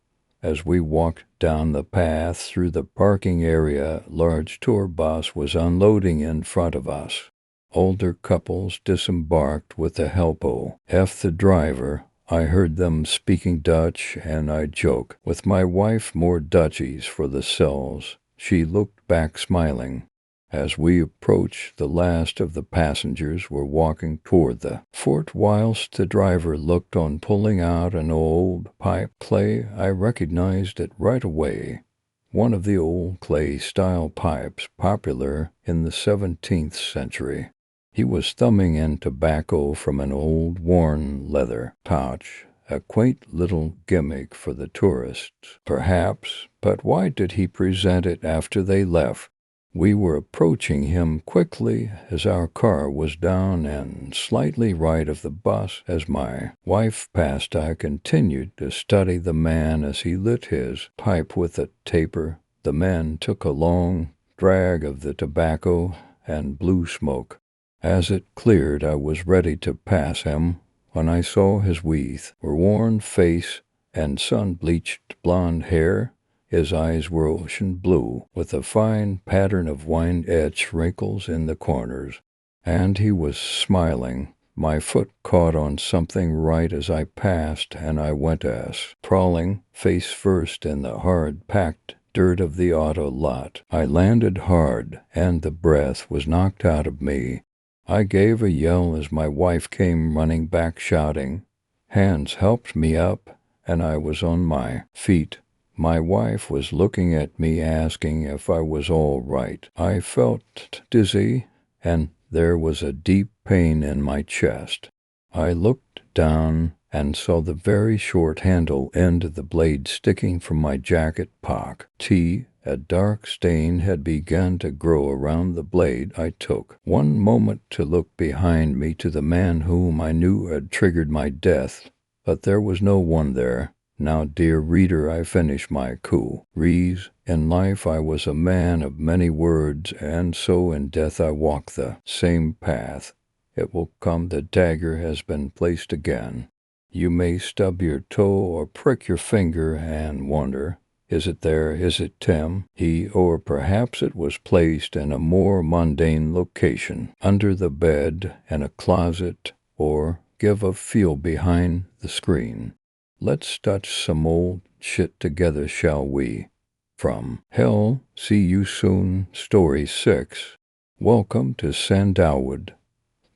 As we walked down the path through the parking area, a large tour bus was unloading in front of us. Older couples disembarked with the helpo. The driver. I heard them speaking Dutch, and I joke with my wife more Dutchies for the cells. She looked back smiling. As we approached, the last of the passengers were walking toward the fort, whilst the driver looked on, pulling out an old pipe clay. I recognized it right away. One of the old clay-style pipes popular in the 17th century. He was thumbing in tobacco from an old worn leather pouch, a quaint little gimmick for the tourists, perhaps, but why did he present it after they left? We were approaching him quickly as our car was down and slightly right of the bus. As my wife passed, I continued to study the man as he lit his pipe with a taper. The man took a long drag of the tobacco and blew smoke. As it cleared, I was ready to pass him when I saw his worn face and sun-bleached blonde hair. His eyes were ocean blue, with a fine pattern of wine-etched wrinkles in the corners, and he was smiling. My foot caught on something right as I passed, and I went sprawling, face first in the hard-packed dirt of the auto lot. I landed hard, and the breath was knocked out of me. I gave a yell as my wife came running back shouting. Hands helped me up, and I was on my feet. My wife was looking at me, asking if I was all right. I felt dizzy, and there was a deep pain in my chest. I looked down and saw the very short handle end of the blade sticking from my jacket pocket. A dark stain had begun to grow around the blade. I took one moment to look behind me to the man whom I knew had triggered my death, but there was no one there. Now, dear reader, I finish my coup. In life I was a man of many words, and so in death I walk the same path. It will come, the dagger has been placed again. You may stub your toe or prick your finger and wonder, is it there, is it Tim? Or perhaps it was placed in a more mundane location, under the bed, in a closet, or give a feel behind the screen. Let's touch some old shit together, shall we? From Hell, see you soon, Story 6. Welcome to Sandalwood.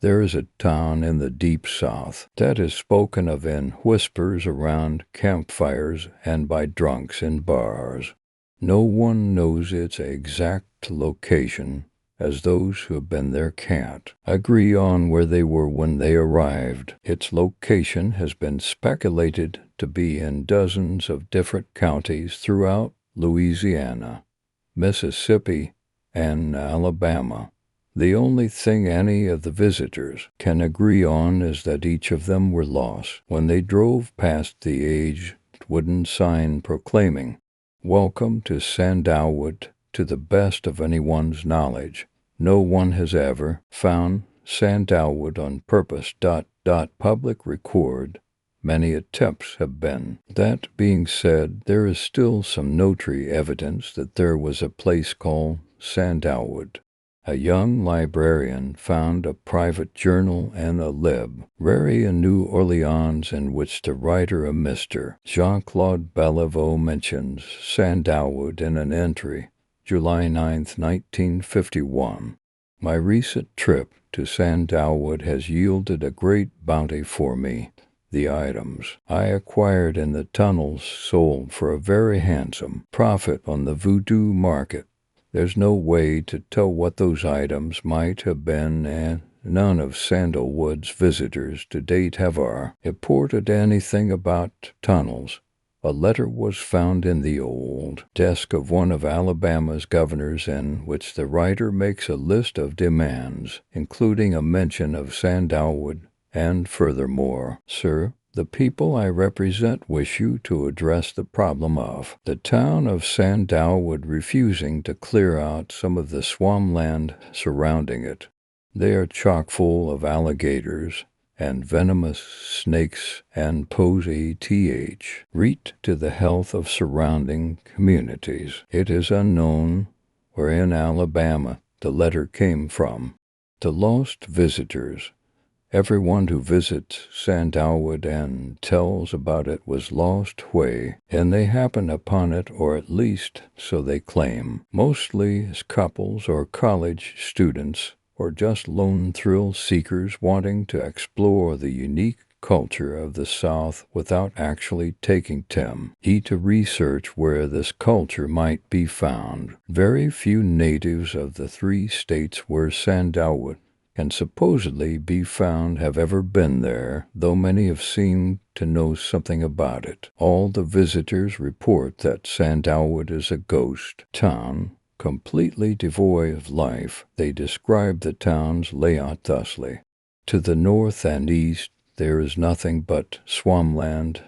There is a town in the deep south that is spoken of in whispers around campfires and by drunks in bars. No one knows its exact location, as those who have been there can't agree on where they were when they arrived. Its location has been speculated to be in dozens of different counties throughout Louisiana, Mississippi, and Alabama. The only thing any of the visitors can agree on is that each of them were lost when they drove past the aged wooden sign proclaiming, "Welcome to Sandalwood." To the best of anyone's knowledge, no one has ever found Sandalwood on purpose. Public record. Many attempts have been. That being said, there is still some notary evidence that there was a place called Sandalwood. A young librarian found a private journal and a library in New Orleans in which the writer, a Mr. Jean-Claude Bellevaux, mentions Sandalwood in an entry, July 9, 1951. My recent trip to Sandalwood has yielded a great bounty for me. The items I acquired in the tunnels sold for a very handsome profit on the voodoo market. There's no way to tell what those items might have been, and none of Sandalwood's visitors to date have reported anything about tunnels. A letter was found in the old desk of one of Alabama's governors in which the writer makes a list of demands, including a mention of Sandalwood, and furthermore, "Sir, the people I represent wish you to address the problem of the town of Sandalwood refusing to clear out some of the swampland surrounding it. They are chock-full of alligators and venomous snakes and pose threat to the health of surrounding communities. It is unknown where in Alabama the letter came from. To lost visitors. Everyone who visits Sandalwood and tells about it was lost way, and they happen upon it, or at least so they claim, mostly as couples or college students, or just lone thrill seekers wanting to explore the unique culture of the South without actually taking time to research where this culture might be found. Very few natives of the 3 states where Sandalwood can supposedly be found have ever been there, though many have seemed to know something about it. All the visitors report that Sandalwood is a ghost town, completely devoid of life. They describe the town's layout thusly. To the north and east there is nothing but swampland.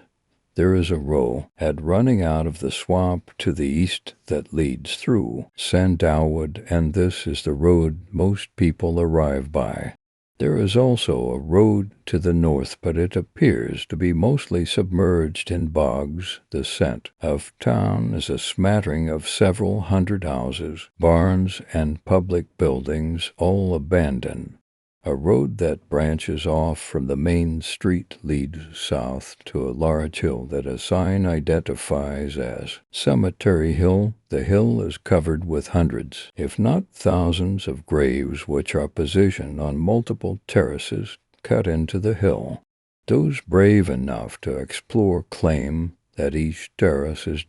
There is a road running out of the swamp to the east that leads through Sandalwood, and this is the road most people arrive by. There is also a road to the north, but it appears to be mostly submerged in bogs. The scent of town is a smattering of several hundred houses, barns, and public buildings, all abandoned. A road that branches off from the main street leads south to a large hill that a sign identifies as Cemetery Hill. The hill is covered with hundreds, if not thousands, of graves which are positioned on multiple terraces cut into the hill. Those brave enough to explore claim that each terrace is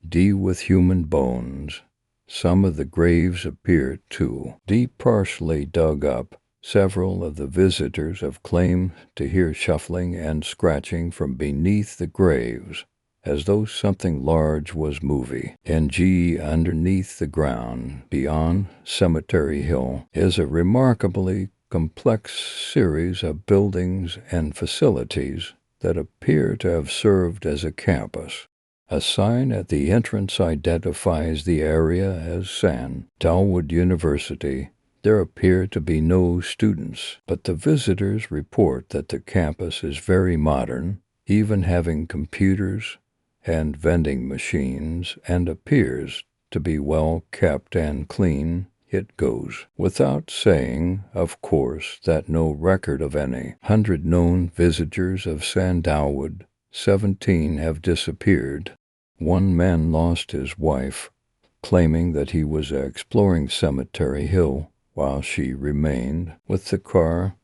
D with human bones. Some of the graves appear too deep, partially dug up. Several of the visitors have claimed to hear shuffling and scratching from beneath the graves, as though something large was moving. Underneath the ground, beyond Cemetery Hill, is a remarkably complex series of buildings and facilities that appear to have served as a campus. A sign at the entrance identifies the area as Sandalwood University. There appear to be no students, but the visitors report that the campus is very modern, even having computers and vending machines, and appears to be well kept and clean. It goes without saying, of course, that no record of any 100 known visitors of Sandalwood, 17 have disappeared. One man lost his wife, claiming that he was exploring Cemetery Hill while she remained with the car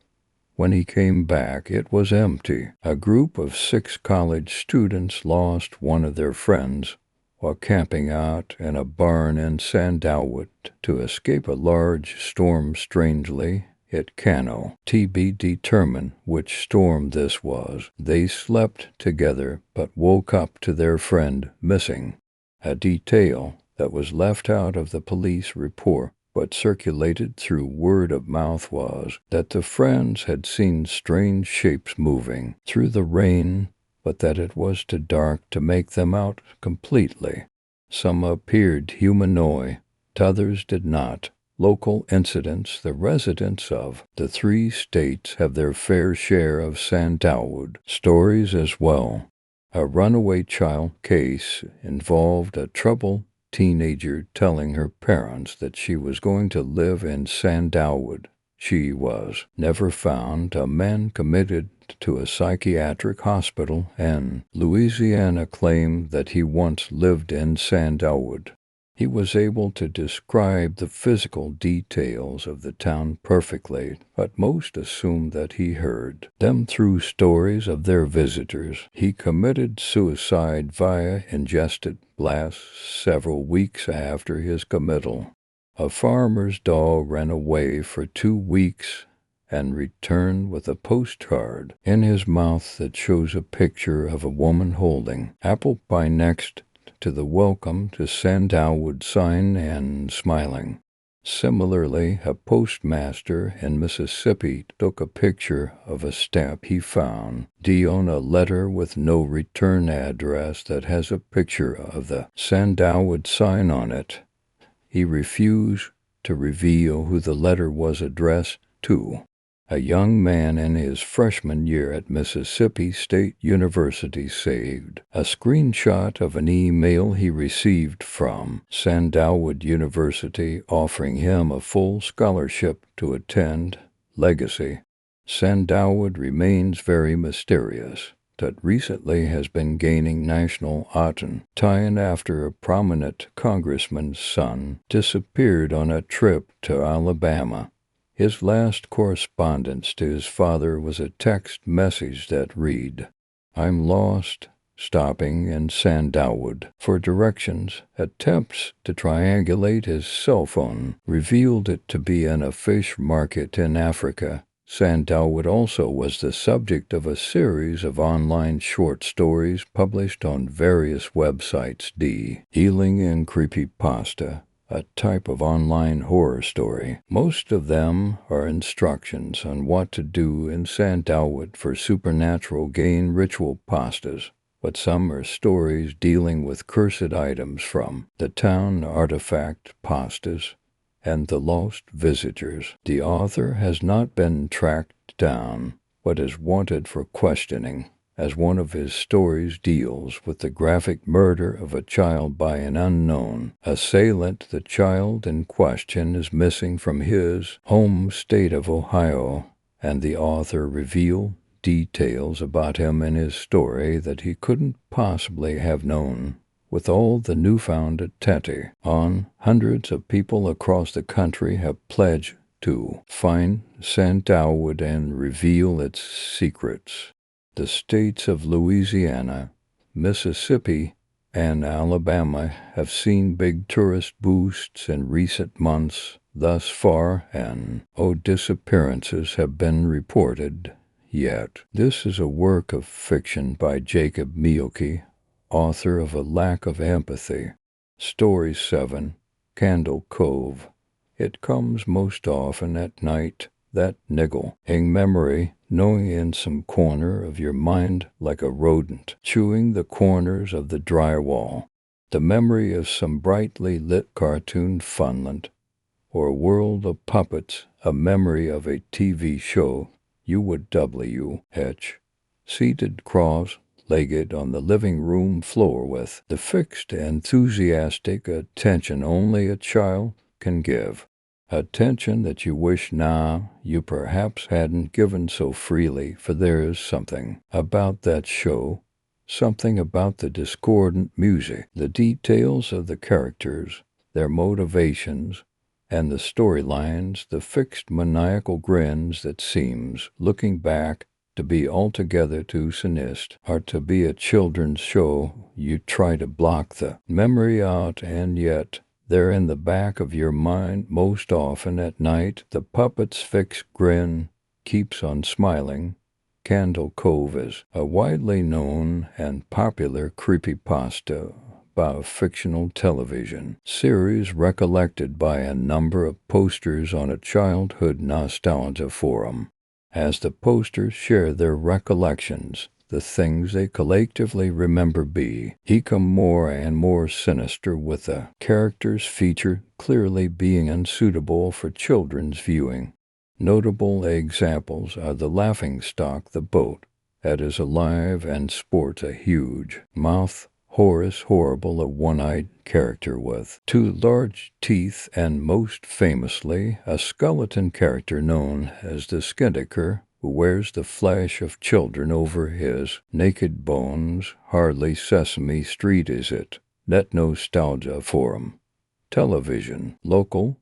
When he came back, it was empty. A group of 6 college students lost one of their friends while camping out in a barn in Sandalwood to escape a large storm. Strangely, it cannot be determined which storm this was. They slept together but woke up to their friend missing. A detail that was left out of the police report but circulated through word of mouth was that the friends had seen strange shapes moving through the rain, but that it was too dark to make them out completely. Some appeared humanoid, others did not. Local incidents. The residents of the 3 states have their fair share of Sandalwood stories as well. A runaway child case involved a troubled teenager telling her parents that she was going to live in Sandalwood. She was never found. A man committed to a psychiatric hospital in Louisiana claimed that he once lived in Sandalwood. He was able to describe the physical details of the town perfectly, but most assumed that he heard them through stories of their visitors. He committed suicide via ingested blasts several weeks after his committal. A farmer's dog ran away for 2 weeks and returned with a postcard in his mouth that shows a picture of a woman holding apple pie next to the Welcome to Sandalwood sign and smiling. Similarly, a postmaster in Mississippi took a picture of a stamp he found on a letter with no return address that has a picture of the Sandalwood sign on it. He refused to reveal who the letter was addressed to. A young man in his freshman year at Mississippi State University saved a screenshot of an email he received from Sandalwood University offering him a full scholarship to attend. Legacy. Sandalwood remains very mysterious, but recently has been gaining national attention after a prominent congressman's son disappeared on a trip to Alabama. His last correspondence to his father was a text message that read, "I'm lost, stopping in Sandalwood for directions." Attempts to triangulate his cell phone revealed it to be in a fish market in Africa. Sandalwood also was the subject of a series of online short stories published on various websites. Dealing in creepypasta, a type of online horror story. Most of them are instructions on what to do in Sandalwood for supernatural gain ritual pastas, but some are stories dealing with cursed items from the town, artifact pastas, and the lost visitors. The author has not been tracked down, but is wanted for questioning, as one of his stories deals with the graphic murder of a child by an unknown assailant. The child in question is missing from his home state of Ohio, and the author revealed details about him in his story that he couldn't possibly have known. With all the newfound attention on, hundreds of people across the country have pledged to find Sandalwood and reveal its secrets. The states of Louisiana, Mississippi, and Alabama have seen big tourist boosts in recent months thus far, and no disappearances have been reported yet. This is a work of fiction by Jacob Mielke, author of A Lack of Empathy. Story 7, Candle Cove. It comes most often at night, that niggling memory gnawing in some corner of your mind like a rodent, chewing the corners of the drywall. The memory of some brightly lit cartoon funland, or a world of puppets, a memory of a TV show you would W.H. seated cross-legged on the living room floor with the fixed, enthusiastic attention only a child can give. Attention that you wish now you perhaps hadn't given so freely, for there is something about that show, something about the discordant music, the details of the characters, their motivations, And the storylines, the fixed maniacal grins that seems, looking back, to be altogether too sinister, or to be a children's show. You try to block the memory out, and yet they're in the back of your mind most often at night. The puppet's fixed grin keeps on smiling. Candle Cove is a widely known and popular creepypasta about fictional television series recollected by a number of posters on a childhood nostalgia forum. As the posters share their recollections, the things they collectively remember become more and more sinister, with the characters featured clearly being unsuitable for children's viewing. Notable examples are the laughingstock, the boat, that is alive and sports a huge mouth, Horace Horrible, a one-eyed character with two large teeth, and most famously a skeleton character known as the Skindiker, who wears the flesh of children over his naked bones. Hardly Sesame Street is it. Net Nostalgia Forum. Television. Local.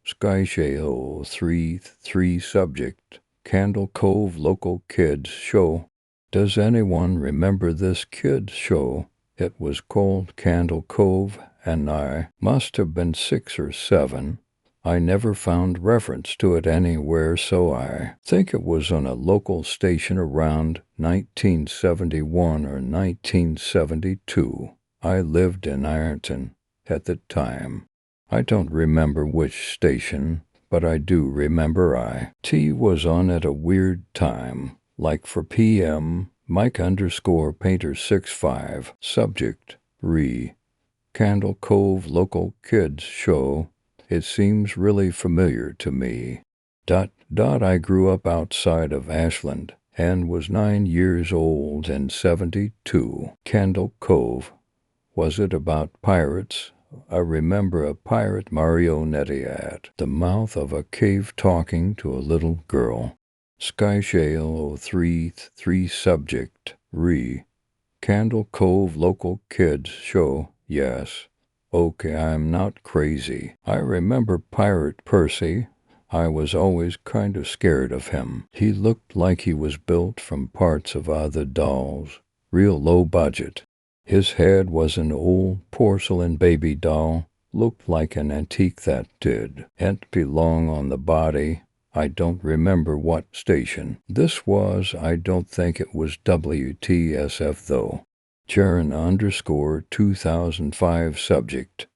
Skyshail 3 subject. Candle Cove Local Kids Show. Does anyone remember this kids show? It was called Candle Cove, and I must have been 6 or 7. I never found reference to it anywhere, so I think it was on a local station around 1971 or 1972. I lived in Ironton at the time. I don't remember which station, but I do remember IT was on at a weird time, like for PM. Mike_Painter65, subject, Candle Cove Local Kids Show. It seems really familiar to me. I grew up outside of Ashland and was 9 years old in 72. Candle Cove. Was it about pirates? I remember a pirate marionette at the mouth of a cave talking to a little girl. Skyshail 3 subject, Candle Cove Local Kids Show. Yes. Okay, I'm not crazy. I remember Pirate Percy. I was always kind of scared of him. He looked like he was built from parts of other dolls. Real low budget. His head was an old porcelain baby doll. Looked like an antique that didn't belong on the body. I don't remember what station this was. I don't think it was WTSF though. Jaren_2005 subject,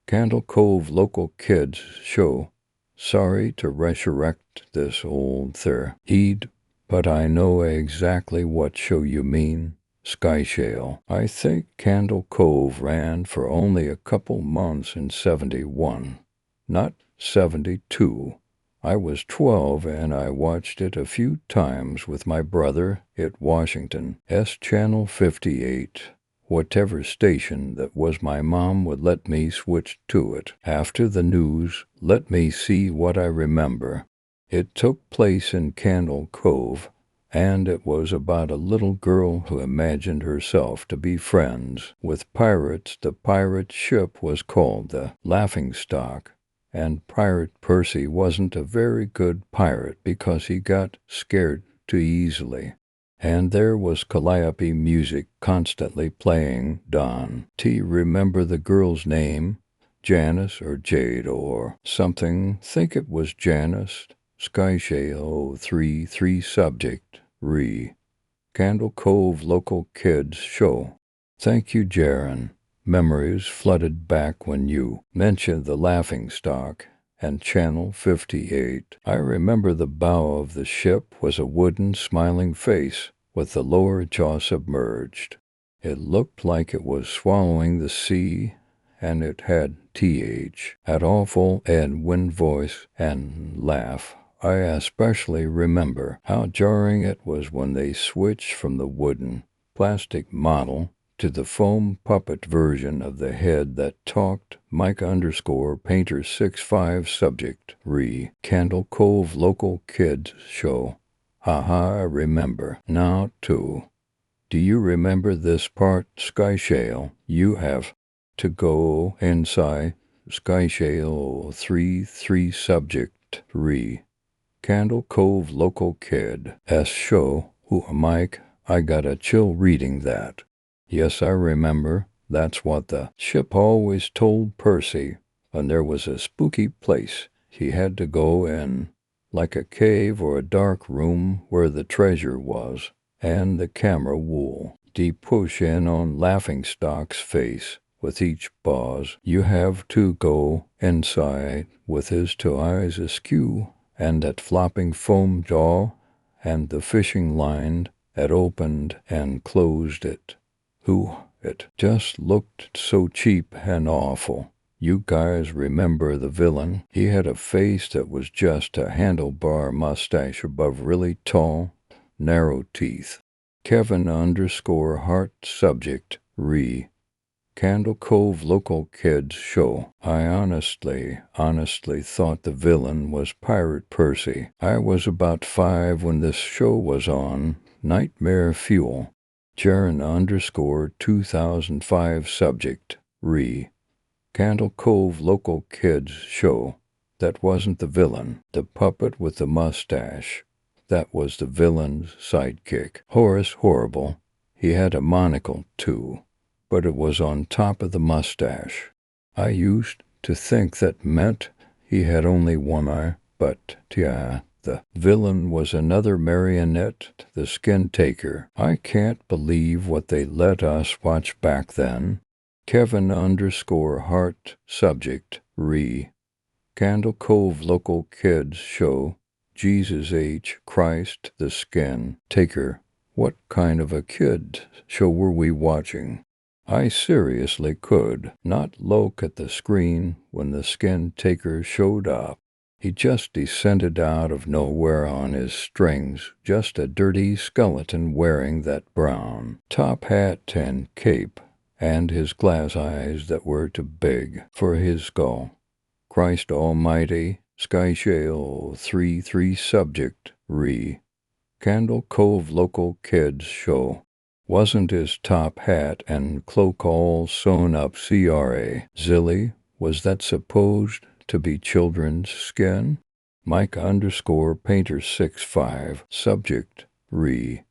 Candle Cove Local Kids Show. Sorry to resurrect this old thread, but I know exactly what show you mean. Skyshail. I think Candle Cove ran for only a couple months in 71, not 72. I was 12 and I watched it a few times with my brother at Washington's Channel 58. Whatever station that was, my mom would let me switch to it after the news. Let me see what I remember. It took place in Candle Cove, and it was about a little girl who imagined herself to be friends with pirates. The pirate ship was called the Laughingstock, and Pirate Percy wasn't a very good pirate because he got scared too easily. And there was calliope music constantly playing. Remember the girl's name? Janice or Jade or something? Think it was Janice. Skyshail 3 subject, Candle Cove Local Kids Show. Thank you, Jaren. Memories flooded back when you mentioned the Laughingstock and Channel 58. I remember the bow of the ship was a wooden smiling face with the lower jaw submerged. It looked like it was swallowing the sea, and it had that awful Edwin voice and laugh. I especially remember how jarring it was when they switched from the wooden plastic model to the foam puppet version of the head that talked. Mike_Painter65 subject, Candle Cove Local Kids Show. Haha, I remember now too. Do you remember this part? Skyshail, you have to go inside Skyshale 33 subject re. Candle Cove local kid S show. Ooh, Mike, I got a chill reading that. Yes, I remember. That's what the ship always told Percy. And there was a spooky place he had to go in, like a cave or a dark room where the treasure was, and the camera wool. Deep push in on Laughingstock's face. With each pause, you have to go inside with his two eyes askew, and that flopping foam jaw, and the fishing line that opened and closed it. It just looked so cheap and awful. You guys remember the villain? He had a face that was just a handlebar mustache above really tall, narrow teeth. Kevin_Hart subject re. Candle Cove local kids show. I honestly thought the villain was Pirate Percy. I was about 5 when this show was on. Nightmare Fuel. Jaren_2005 subject re. Candle Cove local kids show. That wasn't the villain. The puppet with the mustache. That was the villain's sidekick. Horace Horrible. He had a monocle too, but it was on top of the mustache. I used to think that meant he had only one eye, but yeah, the villain was another marionette, the skin taker. I can't believe what they let us watch back then. Kevin_Hart subject re. Candle Cove local kids show. Jesus H. Christ the skin taker. What kind of a kid show were we watching? I seriously could not look at the screen when the skin taker showed up. He just descended out of nowhere on his strings, just a dirty skeleton wearing that brown top hat and cape, and his glass eyes that were too big for his skull. Christ Almighty, Skyshale 33 subject re. Candle Cove local kids show. Wasn't his top hat and cloak all sewn up CRA? Zilly, was that supposed to be children's skin? Mike_Painter65 subject re.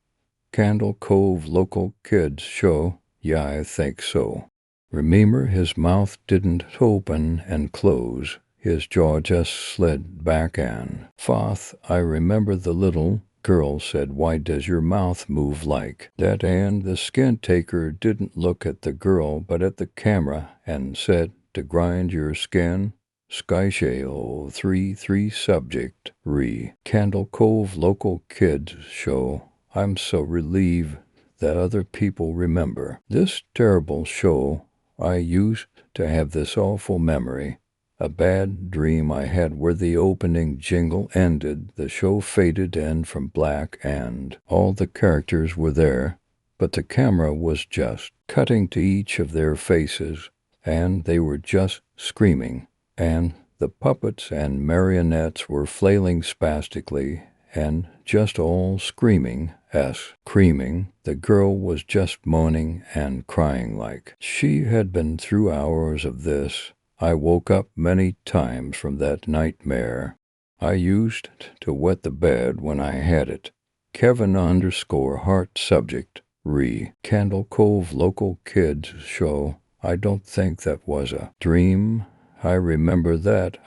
Candle Cove local kids show. Yeah, I think so. Remember, his mouth didn't open and close. His jaw just slid back and forth. I remember the little girl said, "Why does your mouth move like that?" And the skin taker didn't look at the girl but at the camera and said, "To grind your skin." Skyshale 33 subject re. Candle Cove local kids show. I'm so relieved that other people remember this terrible show. I used to have this awful memory. A bad dream I had where the opening jingle ended, the show faded in from black and all the characters were there, but the camera was just cutting to each of their faces, and they were just screaming, and the puppets and marionettes were flailing spastically, and just all screaming. The girl was just moaning and crying like she had been through hours of this. I woke up many times from that nightmare. I used to wet the bed when I had it. Kevin_Hart subject re. Candle Cove local kids show. I don't think that was a dream. I remember that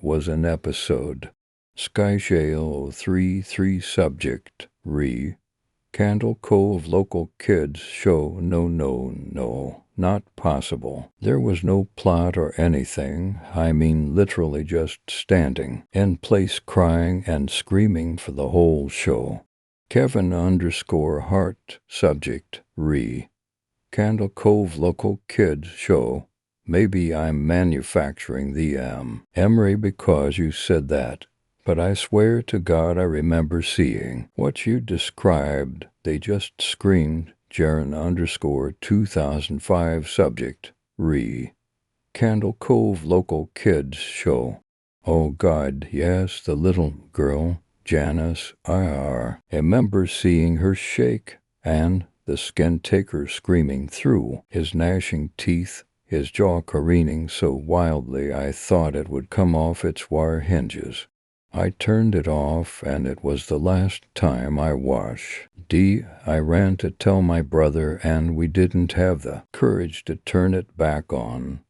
was an episode. Skyshale 33 subject re. Candle Cove local kids show. No, not possible. There was no plot or anything. I mean literally just standing in place crying and screaming for the whole show. Kevin_Hart subject re. Candle Cove local kids show. Maybe I'm manufacturing the Emery because you said that. But I swear to God I remember seeing what you described. They just screamed. Jaren_2005 subject re. Candle Cove local kids show. Oh God, yes, the little girl, Janice, I remember seeing her shake, and the skin taker screaming through his gnashing teeth, his jaw careening so wildly I thought it would come off its wire hinges. I turned it off, and it was the last time I watched. I ran to tell my brother, and we didn't have the courage to turn it back on.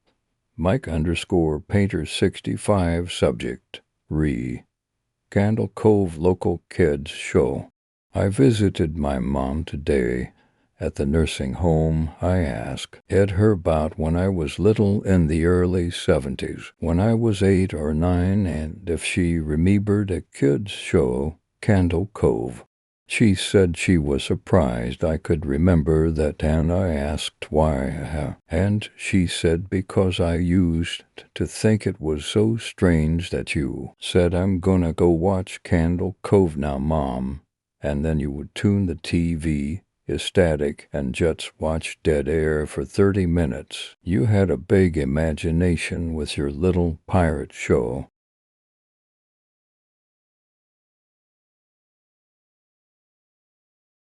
Mike_Painter65 subject. Candle Cove Local Kids Show. I visited my mom today at the nursing home. I asked her about when I was little in the early 70s, when I was 8 or 9, and if she remembered a kids show, Candle Cove. She said she was surprised I could remember that, and I asked why, and she said because I used to think it was so strange that you said, "I'm gonna go watch Candle Cove now, Mom," and then you would tune the TV, static, and just watch dead air for 30 minutes. You had a big imagination with your little pirate show.